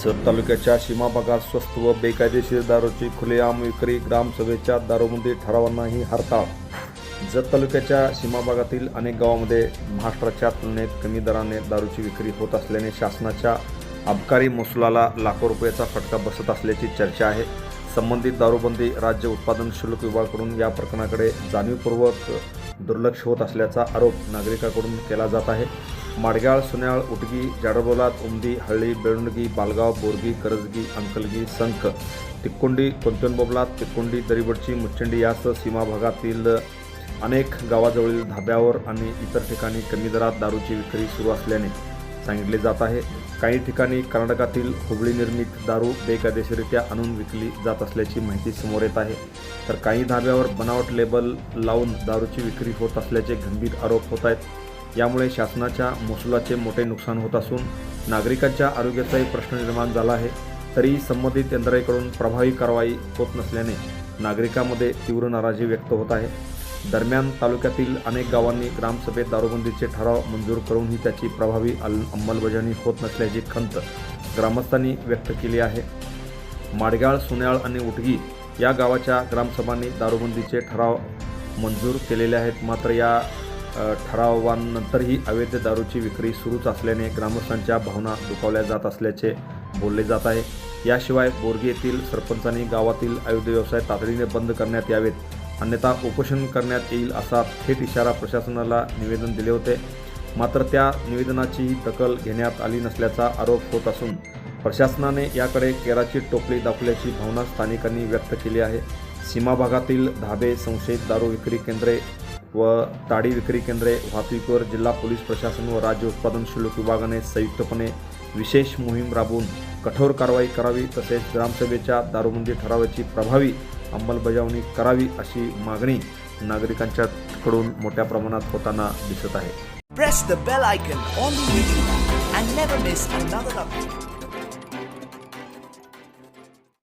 जत तालुक्याच्या सीमा भागात स्वस्त व बेकायदेशीर दारूची खुलेआम विक्री, ग्रामसभेच्या दारूबंदी ठरावांनाही हरताळ। जत तालुक्याच्या सीमा भागातील अनेक गावांमध्ये महाराष्ट्राच्या तुलनेत कमी दराने दारूची विक्री होत असल्याने शासनाच्या अबकारी महसुलाला लाखो रुपयाचा फटका बसत असल्याची चर्चा आहे। संबंधित दारूबंदी राज्य उत्पादन शुल्क विभागाकडून या प्रकरणाकडे जाणीवपूर्वक दुर्लक्ष होत असल्याचा आरोप नागरिकांकडून केला जात आहे। माडगाळ, सुन्याळ, उटगी, जाडरबोलात, उमदी, हळ्ळी, बेळुंडगी, बालगाव, बोरगी, करजगी, अंकलगी, संख, तिक्कोंडी, कोंतनबोबलात, तिक्कोंडी, दरीबडची, मुच्चंडी यासह सीमा भागातील अनेक गावाजवळील धाब्यावर आणि इतर ठिकाणी कमी दरात दारूची विक्री सुरू असल्याने सांगितले जात आहे। काही ठिकाणी कर्नाटकातील हुबळी निर्मित दारू बेकायदेशीररित्या आणून विकली जात असल्याची माहिती समोर येत आहे, तर काही धाब्यावर बनावट लेबल लावून दारूची विक्री होत असल्याचे गंभीर आरोप होत आहेत। यामुळे शासनाच्या महसुलाचे मोठे नुकसान होत असून नागरिकांच्या आरोग्याचाही प्रश्न निर्माण झाला आहे। तरी संबंधित यंत्रणेकडून प्रभावी कारवाई होत नसल्याने नागरिकांमध्ये तीव्र नाराजी व्यक्त होत आहे। दरम्यान तालुक्यातील अनेक गावांनी ग्रामसभेत दारूबंदीचे ठराव मंजूर करूनही त्याची प्रभावी अंमलबजावणी होत नसल्याची खंत ग्रामस्थांनी व्यक्त केली आहे। माडगाळ, सुन्याळ आणि उटगी या गावाच्या ग्रामसभांनी दारूबंदीचे ठराव मंजूर केलेले आहेत, मात्र या ठरावांनंतरही अवैध दारूची विक्री सुरूच असल्याने ग्रामस्थांच्या भावना दुखावल्या जात असल्याचे बोलले जात आहे। याशिवाय बोरगी येथील सरपंचांनी गावातील अवैध व्यवसाय तातडीने बंद करण्यात यावेत, अन्यथा उपोषण करण्यात येईल असा थेट इशारा प्रशासनाला निवेदन दिले होते, मात्र त्या निवेदनाचीही दखल घेण्यात आली नसल्याचा आरोप होत असून प्रशासनाने याकडे केराची टोपली दाखवल्याची भावना स्थानिकांनी व्यक्त केली आहे। सीमा भागातील धाबे, संशयित दारू विक्री केंद्रे व ताडी विक्री केंद्रे वाहतुकीवर जिल्हा पोलीस प्रशासन व राज्य उत्पादन शुल्क विभागाने संयुक्तपणे विशेष मोहीम राबवून कठोर कारवाई करावी, तसेच ग्रामसभेच्या दारूबंदी ठरावाची प्रभावी अंमलबजावणी करावी अशी मागणी नागरिकांच्याकडून मोठ्या प्रमाणात होताना दिसत आहे। Press the bell icon on the video and never miss another update.